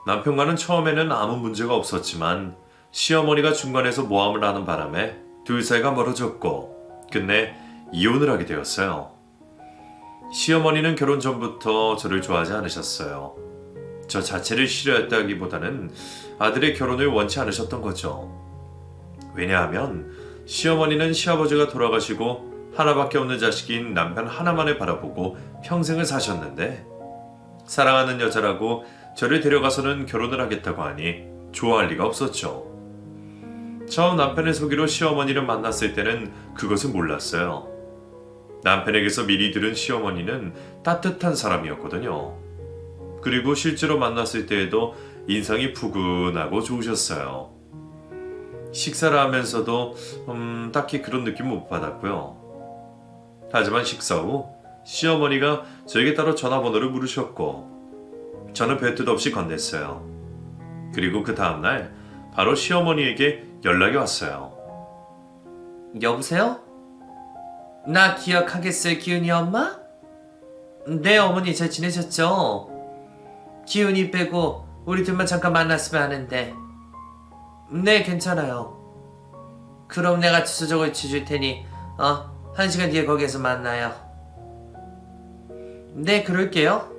남편과는 처음에는 아무 문제가 없었지만 시어머니가 중간에서 모함을 하는 바람에 둘 사이가 멀어졌고 끝내 이혼을 하게 되었어요. 시어머니는 결혼 전부터 저를 좋아하지 않으셨어요. 저 자체를 싫어했다기보다는 아들의 결혼을 원치 않으셨던 거죠. 왜냐하면 시어머니는 시아버지가 돌아가시고 하나밖에 없는 자식인 남편 하나만을 바라보고 평생을 사셨는데 사랑하는 여자라고 저를 데려가서는 결혼을 하겠다고 하니 좋아할 리가 없었죠. 처음 남편의 소개로 시어머니를 만났을 때는 그것을 몰랐어요. 남편에게서 미리 들은 시어머니는 따뜻한 사람이었거든요. 그리고 실제로 만났을 때에도 인상이 푸근하고 좋으셨어요. 식사를 하면서도 딱히 그런 느낌 못 받았고요. 하지만 식사 후 시어머니가 저에게 따로 전화번호를 물으셨고 저는 별 뜻 없이 건넸어요. 그리고 그 다음날 바로 시어머니에게 연락이 왔어요. 여보세요? 나 기억하겠어요, 기훈이 엄마? 네, 어머니 잘 지내셨죠? 기훈이 빼고 우리 둘만 잠깐 만났으면 하는데. 네, 괜찮아요. 그럼 내가 주소적을 지줄 테니 1시간 뒤에 거기에서 만나요. 네, 그럴게요.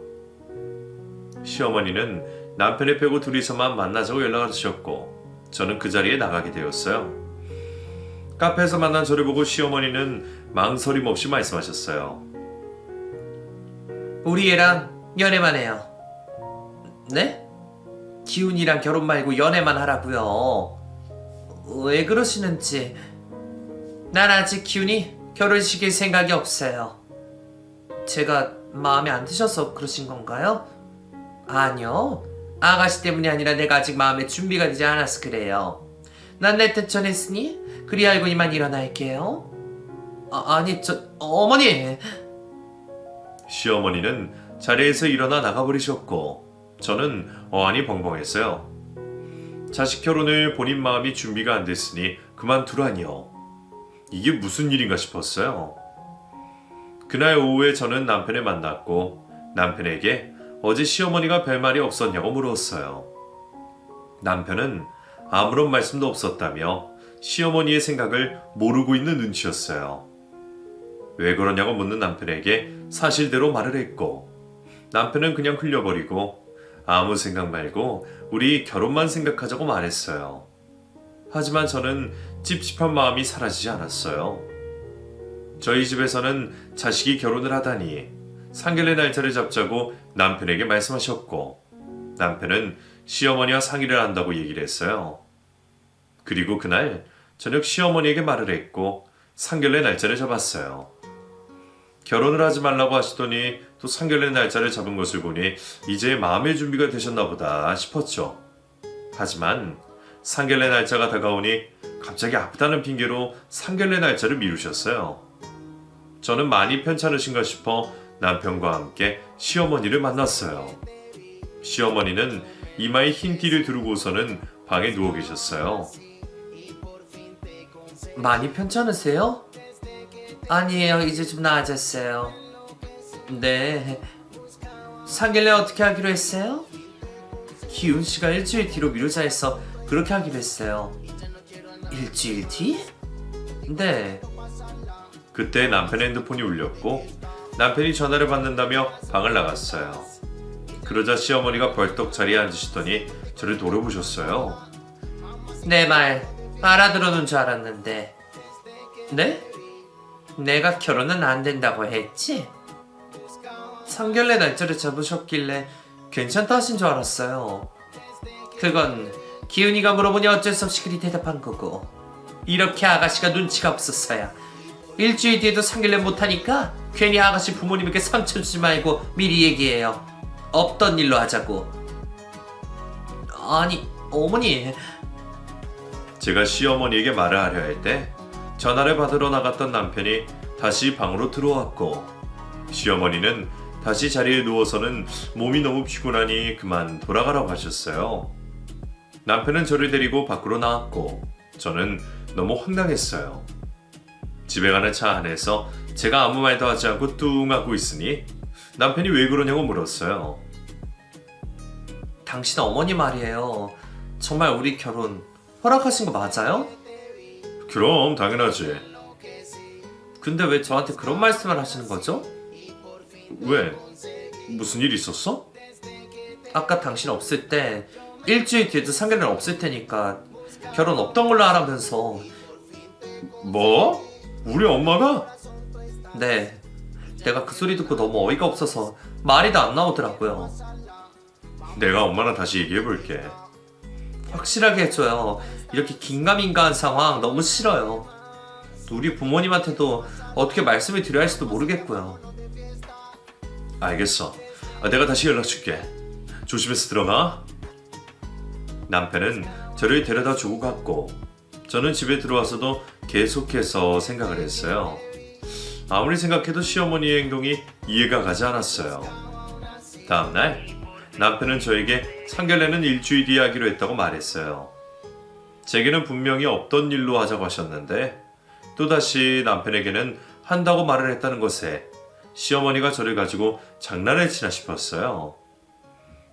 시어머니는 남편을 빼고 둘이서만 만나자고 연락을 주셨고 저는 그 자리에 나가게 되었어요. 카페에서 만난 저를 보고 시어머니는 망설임 없이 말씀하셨어요. 우리 애랑 연애만 해요. 네? 기훈이랑 결혼 말고 연애만 하라고요. 왜 그러시는지. 난 아직 기훈이 결혼시킬 생각이 없어요. 제가 마음에 안 드셔서 그러신 건가요? 아니요. 아가씨 때문이 아니라 내가 아직 마음의 준비가 되지 않아서 그래요. 난 내 뜻 전했으니 그리 알고 이만 일어날게요. 아니, 어머니! 시어머니는 자리에서 일어나 나가버리셨고 저는 어안이 벙벙했어요. 자식 결혼을 본인 마음이 준비가 안 됐으니 그만두라니요. 이게 무슨 일인가 싶었어요. 그날 오후에 저는 남편을 만났고 남편에게 어제 시어머니가 별말이 없었냐고 물었어요. 남편은 아무런 말씀도 없었다며 시어머니의 생각을 모르고 있는 눈치였어요. 왜 그러냐고 묻는 남편에게 사실대로 말을 했고 남편은 그냥 흘려버리고 아무 생각 말고 우리 결혼만 생각하자고 말했어요. 하지만 저는 찝찝한 마음이 사라지지 않았어요. 저희 집에서는 자식이 결혼을 하다니 상견례 날짜를 잡자고 남편에게 말씀하셨고 남편은 시어머니와 상의를 한다고 얘기를 했어요. 그리고 그날 저녁 시어머니에게 말을 했고 상견례 날짜를 잡았어요. 결혼을 하지 말라고 하시더니 또 상견례 날짜를 잡은 것을 보니 이제 마음의 준비가 되셨나 보다 싶었죠. 하지만 상견례 날짜가 다가오니 갑자기 아프다는 핑계로 상견례 날짜를 미루셨어요. 저는 많이 편찮으신가 싶어 남편과 함께 시어머니를 만났어요. 시어머니는 이마에 흰 띠를 두르고서는 방에 누워 계셨어요. 많이 편찮으세요? 아니에요. 이제 좀 나아졌어요. 네. 상견례 어떻게 하기로 했어요? 기훈 씨가 일주일 뒤로 미루자 해서 그렇게 하기로 했어요. 일주일 뒤? 네. 그때 남편의 핸드폰이 울렸고 남편이 전화를 받는다며 방을 나갔어요. 그러자 시어머니가 벌떡 자리에 앉으시더니 저를 돌아보셨어요. 내 말 알아들어놓은 줄 알았는데. 네? 내가 결혼은 안 된다고 했지? 상견례 날짜를 잡으셨길래 괜찮다 하신 줄 알았어요. 그건 기훈이가 물어보니 어쩔 수 없이 그리 대답한 거고 이렇게 아가씨가 눈치가 없었어야 일주일 뒤에도 상견례 못하니까 괜히 아가씨 부모님에게 상처 주지 말고 미리 얘기해요. 없던 일로 하자고. 아니, 어머니. 제가 시어머니에게 말을 하려 할 때 전화를 받으러 나갔던 남편이 다시 방으로 들어왔고 시어머니는 다시 자리에 누워서는 몸이 너무 피곤하니 그만 돌아가라고 하셨어요. 남편은 저를 데리고 밖으로 나왔고 저는 너무 황당했어요. 집에 가는 차 안에서 제가 아무 말도 하지 않고 뚱하고 있으니 남편이 왜 그러냐고 물었어요. 당신 어머니 말이에요. 정말 우리 결혼 허락하신 거 맞아요? 그럼 당연하지. 근데 왜 저한테 그런 말씀을 하시는 거죠? 왜? 무슨 일 있었어? 아까 당신 없을 때 일주일 뒤에도 상견례 없을 테니까 결혼 없던 걸로 하라면서. 뭐? 우리 엄마가? 네, 내가 그 소리 듣고 너무 어이가 없어서 말이 다 안 나오더라고요. 내가 엄마랑 다시 얘기해볼게. 확실하게 해줘요. 이렇게 긴가민가한 상황 너무 싫어요. 우리 부모님한테도 어떻게 말씀을 드려야 할지도 모르겠고요. 알겠어. 내가 다시 연락 줄게. 조심해서 들어가. 남편은 저를 데려다 주고 갔고 저는 집에 들어와서도 계속해서 생각을 했어요. 아무리 생각해도 시어머니의 행동이 이해가 가지 않았어요. 다음날 남편은 저에게 상견례는 일주일 뒤에 하기로 했다고 말했어요. 제게는 분명히 없던 일로 하자고 하셨는데 또다시 남편에게는 한다고 말을 했다는 것에 시어머니가 저를 가지고 장난을 치나 싶었어요.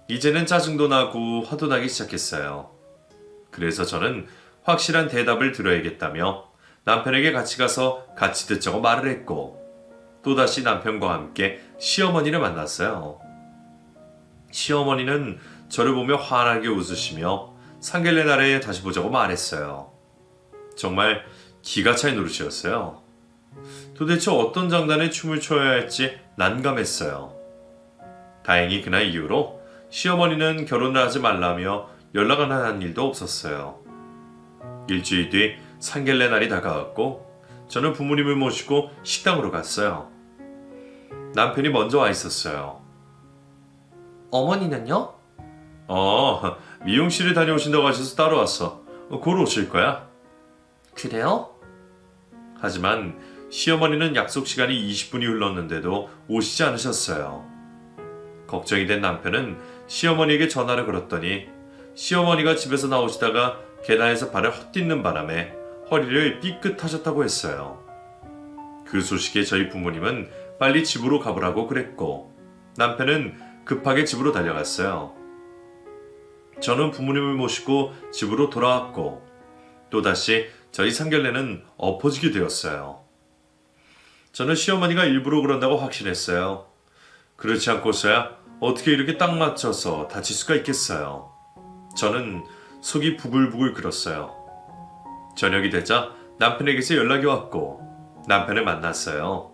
이제는 짜증도 나고 화도 나기 시작했어요. 그래서 저는 확실한 대답을 들어야겠다며 남편에게 같이 가서 같이 듣자고 말을 했고 또다시 남편과 함께 시어머니를 만났어요. 시어머니는 저를 보며 환하게 웃으시며 상견례 날에 다시 보자고 말했어요. 정말 기가 차인 노릇이었어요. 도대체 어떤 장단에 춤을 춰야 할지 난감했어요. 다행히 그날 이후로 시어머니는 결혼을 하지 말라며 연락을 하는 일도 없었어요. 일주일 뒤 상견례 날이 다가왔고 저는 부모님을 모시고 식당으로 갔어요. 남편이 먼저 와 있었어요. 어머니는요? 미용실에 다녀오신다고 하셔서 따라왔어. 곧 오실 거야? 그래요? 하지만 시어머니는 약속 시간이 20분이 흘렀는데도 오시지 않으셨어요. 걱정이 된 남편은 시어머니에게 전화를 걸었더니 시어머니가 집에서 나오시다가 계단에서 발을 헛디는 바람에 허리를 삐끗하셨다고 했어요. 그 소식에 저희 부모님은 빨리 집으로 가보라고 그랬고 남편은 급하게 집으로 달려갔어요. 저는 부모님을 모시고 집으로 돌아왔고 또다시 저희 상견례는 엎어지게 되었어요. 저는 시어머니가 일부러 그런다고 확신했어요. 그렇지 않고서야 어떻게 이렇게 딱 맞춰서 다칠 수가 있겠어요. 저는 속이 부글부글 끓었어요. 저녁이 되자 남편에게서 연락이 왔고 남편을 만났어요.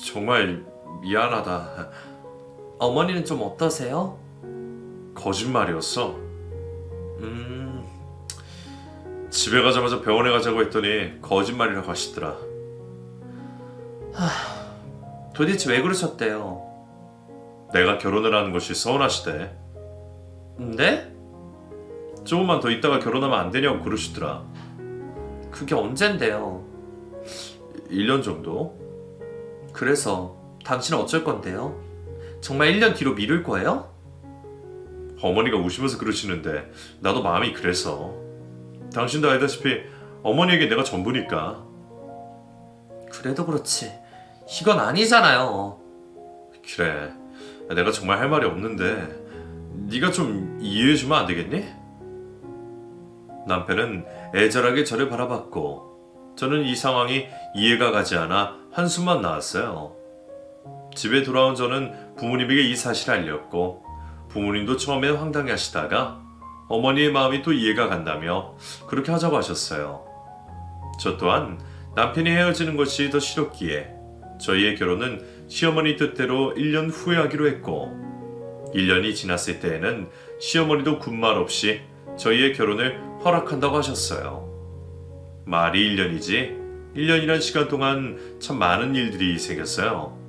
정말 미안하다. 어머니는 좀 어떠세요? 거짓말이었어. 집에 가자마자 병원에 가자고 했더니 거짓말이라고 하시더라. 도대체 왜 그러셨대요? 내가 결혼을 하는 것이 서운하시대. 네? 조금만 더 있다가 결혼하면 안 되냐고 그러시더라. 그게 언젠데요? 1년 정도? 그래서 당신은 어쩔 건데요? 정말 1년 뒤로 미룰 거예요? 어머니가 우시면서 그러시는데 나도 마음이 그래서. 당신도 알다시피 어머니에게 내가 전부니까. 그래도 그렇지 이건 아니잖아요. 그래, 내가 정말 할 말이 없는데 네가 좀 이해해주면 안 되겠니? 남편은 애절하게 저를 바라봤고 저는 이 상황이 이해가 가지 않아 한숨만 나왔어요. 집에 돌아온 저는 부모님에게 이 사실을 알렸고 부모님도 처음엔 황당해 하시다가 어머니의 마음이 또 이해가 간다며 그렇게 하자고 하셨어요. 저 또한 남편이 헤어지는 것이 더 싫었기에 저희의 결혼은 시어머니 뜻대로 1년 후에 하기로 했고 1년이 지났을 때에는 시어머니도 군말 없이 저희의 결혼을 허락한다고 하셨어요. 말이 1년이지 1년이란 시간 동안 참 많은 일들이 생겼어요.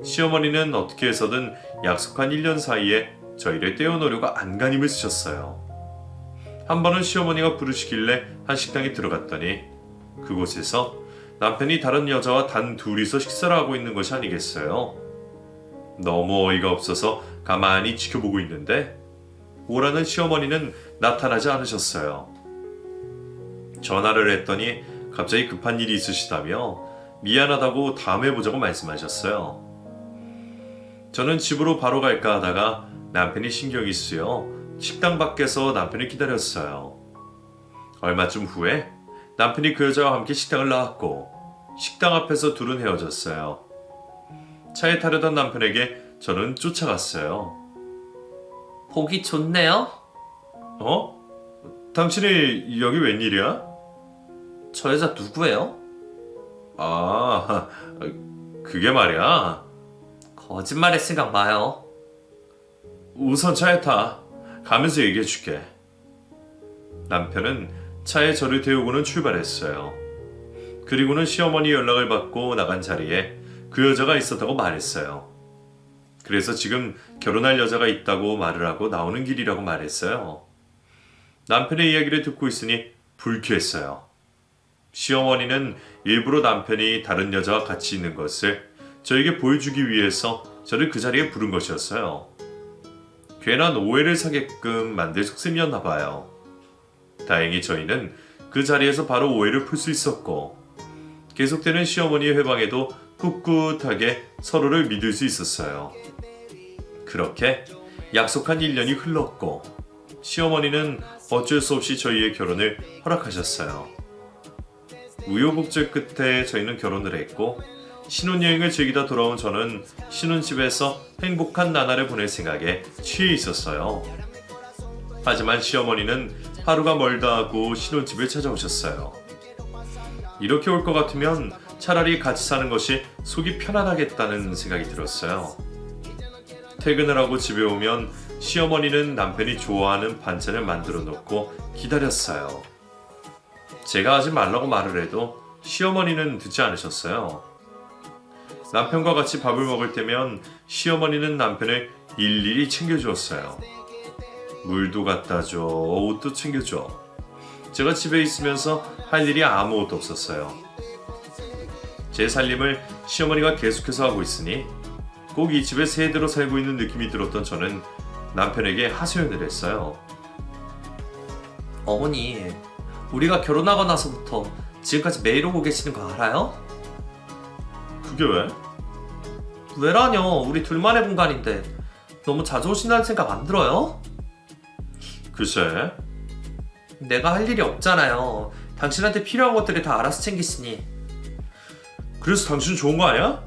시어머니는 어떻게 해서든 약속한 1년 사이에 저희를 떼어놓으려고 안간힘을 쓰셨어요. 한 번은 시어머니가 부르시길래 한 식당에 들어갔더니 그곳에서 남편이 다른 여자와 단 둘이서 식사를 하고 있는 것이 아니겠어요. 너무 어이가 없어서 가만히 지켜보고 있는데 오라는 시어머니는 나타나지 않으셨어요. 전화를 했더니 갑자기 급한 일이 있으시다며 미안하다고 다음에 보자고 말씀하셨어요. 저는 집으로 바로 갈까 하다가 남편이 신경이 쓰여 식당 밖에서 남편을 기다렸어요. 얼마쯤 후에 남편이 그 여자와 함께 식당을 나왔고 식당 앞에서 둘은 헤어졌어요. 차에 타려던 남편에게 저는 쫓아갔어요. 보기 좋네요. 어? 당신이 여기 웬일이야? 저 여자 누구예요? 아, 그게 말이야. 거짓말할 생각 마요. 우선 차에 타. 가면서 얘기해 줄게. 남편은 차에 저를 태우고는 출발했어요. 그리고는 시어머니 연락을 받고 나간 자리에 그 여자가 있었다고 말했어요. 그래서 지금 결혼할 여자가 있다고 말을 하고 나오는 길이라고 말했어요. 남편의 이야기를 듣고 있으니 불쾌했어요. 시어머니는 일부러 남편이 다른 여자와 같이 있는 것을 저에게 보여주기 위해서 저를 그 자리에 부른 것이었어요. 괜한 오해를 사게끔 만들 속셈이었나 봐요. 다행히 저희는 그 자리에서 바로 오해를 풀 수 있었고 계속되는 시어머니의 회방에도 꿋꿋하게 서로를 믿을 수 있었어요. 그렇게 약속한 1년이 흘렀고 시어머니는 어쩔 수 없이 저희의 결혼을 허락하셨어요. 우여곡절 끝에 저희는 결혼을 했고 신혼여행을 즐기다 돌아온 저는 신혼집에서 행복한 나날을 보낼 생각에 취해 있었어요. 하지만 시어머니는 하루가 멀다 하고 신혼집을 찾아오셨어요. 이렇게 올 것 같으면 차라리 같이 사는 것이 속이 편안하겠다는 생각이 들었어요. 퇴근을 하고 집에 오면 시어머니는 남편이 좋아하는 반찬을 만들어 놓고 기다렸어요. 제가 하지 말라고 말을 해도 시어머니는 듣지 않으셨어요. 남편과 같이 밥을 먹을 때면 시어머니는 남편을 일일이 챙겨주었어요. 물도 갖다 줘, 옷도 챙겨줘. 제가 집에 있으면서 할 일이 아무것도 없었어요. 제 살림을 시어머니가 계속해서 하고 있으니 꼭 이 집에 새대로 살고 있는 느낌이 들었던 저는 남편에게 하소연을 했어요. 어머니, 우리가 결혼하고 나서부터 지금까지 매일 오고 계시는 거 알아요? 그게 왜? 왜라뇨? 우리 둘만의 공간인데 너무 자주 오신다는 생각 안 들어요? 글쎄, 내가 할 일이 없잖아요. 당신한테 필요한 것들을 다 알아서 챙기시니. 그래서 당신 좋은 거 아니야?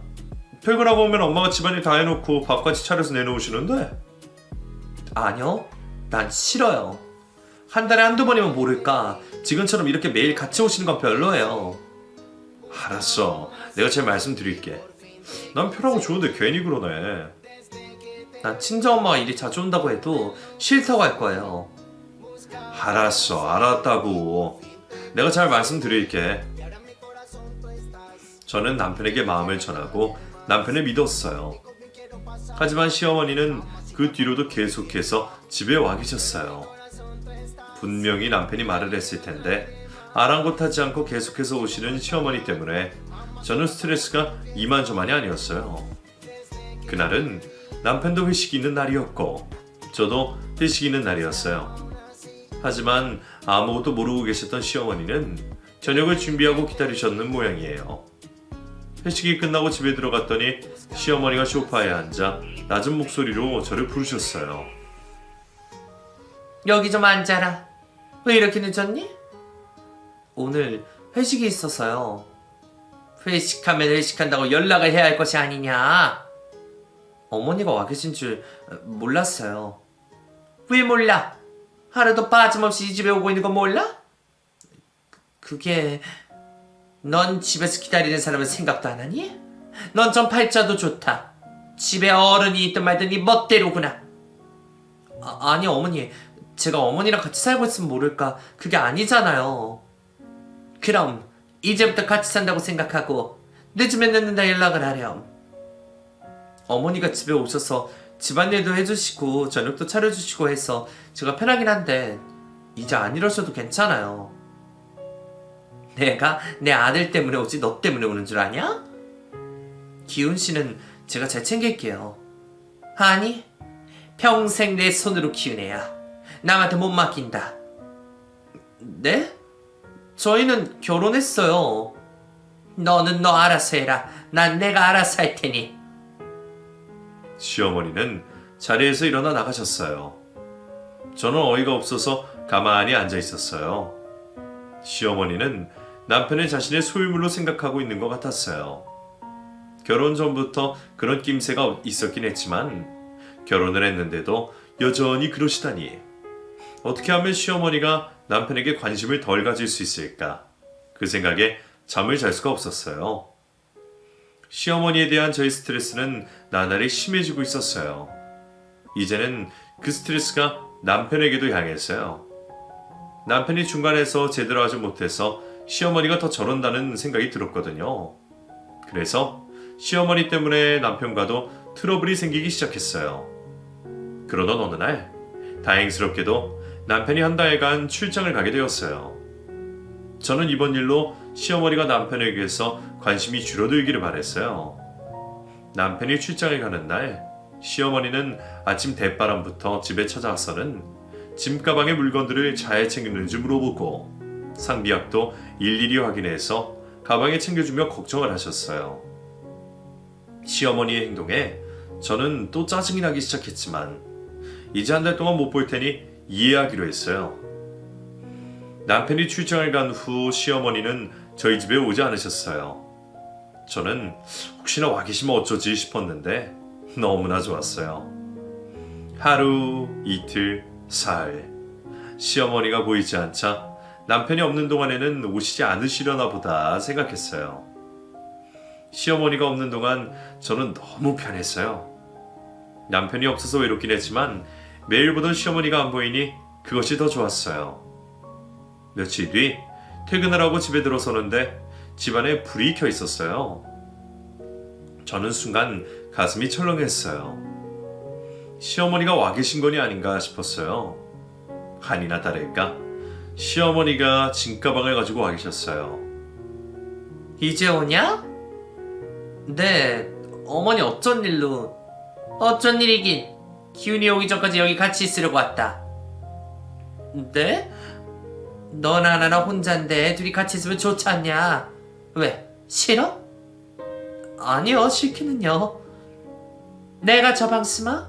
퇴근하고 오면 엄마가 집안일 다 해놓고 밥까지 차려서 내놓으시는데? 아니요, 난 싫어요. 한 달에 한두 번이면 모를까 지금처럼 이렇게 매일 같이 오시는 건 별로예요. 알았어, 내가 제 말씀드릴게. 난 편하고 좋은데 괜히 그러네. 난 친정엄마가 일이 자주 온다고 해도 싫다고 할 거예요. 알았어, 알았다고. 내가 잘 말씀드릴게. 저는 남편에게 마음을 전하고 남편을 믿었어요. 하지만 시어머니는 그 뒤로도 계속해서 집에 와 계셨어요. 분명히 남편이 말을 했을 텐데 아랑곳하지 않고 계속해서 오시는 시어머니 때문에 저는 스트레스가 이만저만이 아니었어요. 그날은 남편도 회식이 있는 날이었고 저도 회식이 있는 날이었어요. 하지만 아무것도 모르고 계셨던 시어머니는 저녁을 준비하고 기다리셨는 모양이에요. 회식이 끝나고 집에 들어갔더니 시어머니가 소파에 앉아 낮은 목소리로 저를 부르셨어요. 여기 좀 앉아라. 왜 이렇게 늦었니? 오늘 회식이 있어서요. 회식하면 회식한다고 연락을 해야 할 것이 아니냐. 어머니가 와 계신 줄 몰랐어요. 왜 몰라? 하루도 빠짐없이 이 집에 오고 있는 건 몰라? 그게... 넌 집에서 기다리는 사람은 생각도 안 하니? 넌 전 팔자도 좋다. 집에 어른이 있든 말든 네 멋대로구나. 아니 어머니, 제가 어머니랑 같이 살고 있으면 모를까 그게 아니잖아요. 그럼 이제부터 같이 산다고 생각하고 늦으면 늦는다 연락을 하렴. 어머니가 집에 오셔서 집안일도 해주시고 저녁도 차려주시고 해서 제가 편하긴 한데 이제 안 이러셔도 괜찮아요. 내가 내 아들 때문에 오지 너 때문에 오는 줄 아냐? 기훈 씨는 제가 잘 챙길게요. 아니, 평생 내 손으로 키운 애야. 남한테 못 맡긴다. 네? 저희는 결혼했어요. 너는 너 알아서 해라. 난 내가 알아서 할 테니. 시어머니는 자리에서 일어나 나가셨어요. 저는 어이가 없어서 가만히 앉아 있었어요. 시어머니는 남편을 자신의 소유물로 생각하고 있는 것 같았어요. 결혼 전부터 그런 낌새가 있었긴 했지만 결혼을 했는데도 여전히 그러시다니. 어떻게 하면 시어머니가 남편에게 관심을 덜 가질 수 있을까? 그 생각에 잠을 잘 수가 없었어요. 시어머니에 대한 저의 스트레스는 나날이 심해지고 있었어요. 이제는 그 스트레스가 남편에게도 향했어요. 남편이 중간에서 제대로 하지 못해서 시어머니가 더 저런다는 생각이 들었거든요. 그래서 시어머니 때문에 남편과도 트러블이 생기기 시작했어요. 그러던 어느 날 다행스럽게도 남편이 한 달간 출장을 가게 되었어요. 저는 이번 일로 시어머니가 남편에게서 관심이 줄어들기를 바랬어요. 남편이 출장을 가는 날 시어머니는 아침 대바람부터 집에 찾아와서는 짐가방의 물건들을 잘 챙겼는지 물어보고 상비약도 일일이 확인해서 가방에 챙겨주며 걱정을 하셨어요. 시어머니의 행동에 저는 또 짜증이 나기 시작했지만 이제 한 달 동안 못 볼 테니 이해하기로 했어요. 남편이 출장을 간 후 시어머니는 저희 집에 오지 않으셨어요. 저는 혹시나 와 계시면 어쩌지 싶었는데 너무나 좋았어요. 하루, 이틀, 사흘 시어머니가 보이지 않자 남편이 없는 동안에는 오시지 않으시려나 보다 생각했어요. 시어머니가 없는 동안 저는 너무 편했어요. 남편이 없어서 외롭긴 했지만 매일 보던 시어머니가 안 보이니 그것이 더 좋았어요. 며칠 뒤 퇴근을 하고 집에 들어서는데 집안에 불이 켜 있었어요. 저는 순간 가슴이 철렁했어요. 시어머니가 와 계신 건이 아닌가 싶었어요. 아니나 다를까 시어머니가 짐가방을 가지고 와 계셨어요. 이제 오냐? 네, 어머니 어쩐 일로? 어쩐 일이긴. 기훈이 오기 전까지 여기 같이 있으려고 왔다. 네? 너나 나나 혼잔데 둘이 같이 있으면 좋지 않냐? 왜? 싫어? 아니요, 싫기는요. 내가 저 방 쓰마?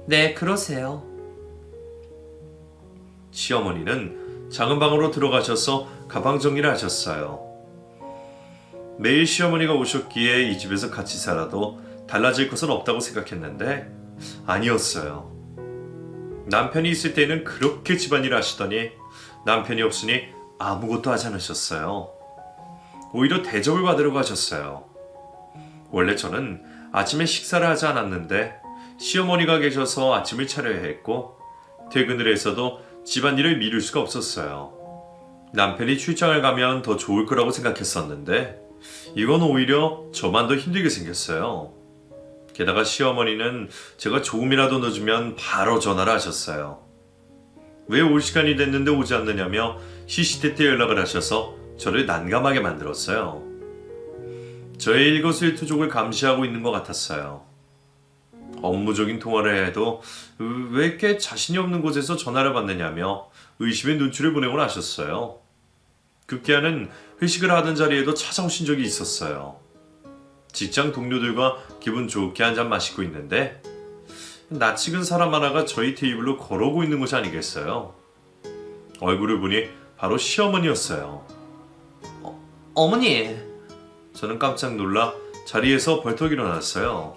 네, 그러세요. 시어머니는 작은 방으로 들어가셔서 가방 정리를 하셨어요. 매일 시어머니가 오셨기에 이 집에서 같이 살아도 달라질 것은 없다고 생각했는데 아니었어요. 남편이 있을 때는 그렇게 집안일을 하시더니 남편이 없으니 아무것도 하지 않으셨어요. 오히려 대접을 받으러 가셨어요. 원래 저는 아침에 식사를 하지 않았는데 시어머니가 계셔서 아침을 차려야 했고 퇴근을 해서도 집안일을 미룰 수가 없었어요. 남편이 출장을 가면 더 좋을 거라고 생각했었는데 이건 오히려 저만 더 힘들게 생겼어요. 게다가 시어머니는 제가 조금이라도 늦으면 바로 전화를 하셨어요. 왜 올 시간이 됐는데 오지 않느냐며 시시때때 연락을 하셔서 저를 난감하게 만들었어요. 저의 일거수일투족을 감시하고 있는 것 같았어요. 업무적인 통화를 해도 왜 이렇게 자신이 없는 곳에서 전화를 받느냐며 의심의 눈초리를 보내곤 하셨어요. 급기야는 회식을 하던 자리에도 찾아오신 적이 있었어요. 직장 동료들과 기분 좋게 한잔 마시고 있는데 낯익은 사람 하나가 저희 테이블로 걸어오고 있는 것이 아니겠어요. 얼굴을 보니 바로 시어머니였어요. 어머니. 저는 깜짝 놀라 자리에서 벌떡 일어났어요.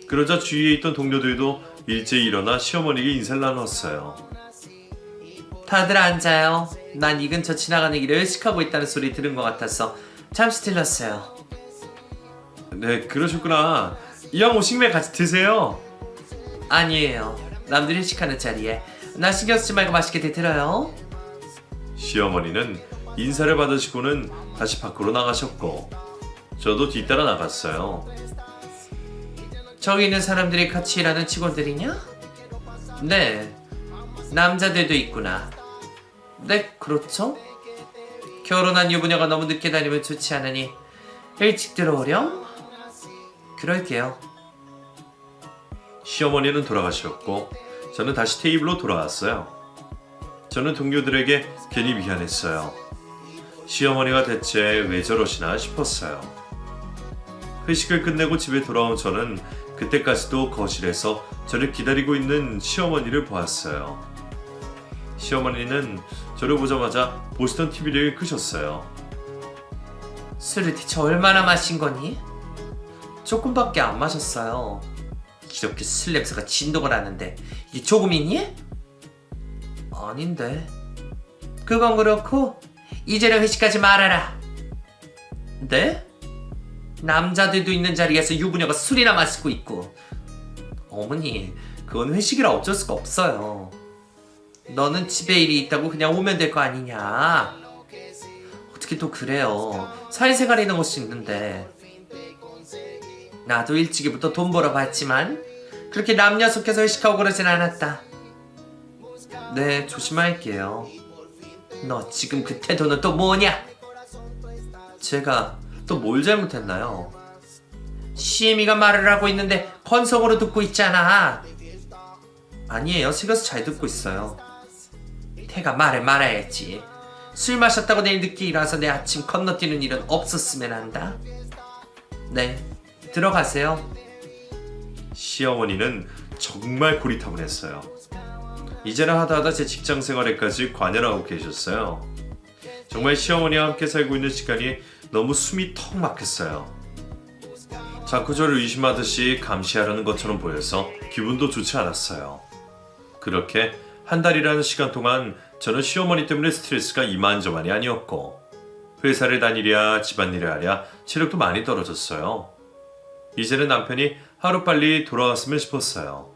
그러자 주위에 있던 동료들도 일제히 일어나 시어머니에게 인사를 나눴어요. 다들 앉아요. 난 이 근처 지나가는 길에 회식하고 있다는 소리 들은 것 같아서 잠시 들렀어요. 네, 그러셨구나. 이왕 오신 김에 같이 드세요. 아니에요. 남들이 회식하는 자리에 나 신경 쓰지 말고 맛있게 드세요. 시어머니는 인사를 받으시고는 다시 밖으로 나가셨고 저도 뒤따라 나갔어요. 저기 있는 사람들이 같이 일하는 직원들이냐? 네. 남자들도 있구나. 네, 그렇죠. 결혼한 유부녀가 너무 늦게 다니면 좋지 않으니 일찍 들어오렴? 그럴게요. 시어머니는 돌아가셨고 저는 다시 테이블로 돌아왔어요. 저는 동료들에게 괜히 미안했어요. 시어머니가 대체 왜 저러시나 싶었어요. 회식을 끝내고 집에 돌아온 저는 그때까지도 거실에서 저를 기다리고 있는 시어머니를 보았어요. 시어머니는 저를 보자마자 보시던 TV를 끄셨어요. 술을 대체 얼마나 마신 거니? 조금밖에 안 마셨어요. 이렇게 술 냄새가 진동을 하는데 이게 조금이니? 아닌데. 그건 그렇고 이제는 회식하지 말아라. 네? 남자들도 있는 자리에서 유부녀가 술이나 마시고 있고. 어머니, 그건 회식이라 어쩔 수가 없어요. 너는 집에 일이 있다고 그냥 오면 될 거 아니냐. 어떻게 또 그래요. 사회생활이라는 것이 있는데. 나도 일찍이부터 돈 벌어봤지만 그렇게 남녀 속해서 회식하고 그러진 않았다. 네, 조심할게요. 너 지금 그 태도는 또 뭐냐? 제가 또 뭘 잘못했나요? 시애미가 말을 하고 있는데 건성으로 듣고 있잖아. 아니에요, 식어서 잘 듣고 있어요. 태가 말을 말아야지. 술 마셨다고 내일 늦게 일어나서 내 아침 건너뛰는 일은 없었으면 한다. 네, 들어가세요. 시어머니는 정말 고리타분했어요. 이제는 하다하다 제 직장 생활에까지 관여를 하고 계셨어요. 정말 시어머니와 함께 살고 있는 시간이 너무 숨이 턱 막혔어요. 자꾸 저를 의심하듯이 감시하려는 것처럼 보여서 기분도 좋지 않았어요. 그렇게 한 달이라는 시간 동안 저는 시어머니 때문에 스트레스가 이만저만이 아니었고, 회사를 다니랴 집안일을 하랴 체력도 많이 떨어졌어요. 이제는 남편이 하루빨리 돌아왔으면 싶었어요.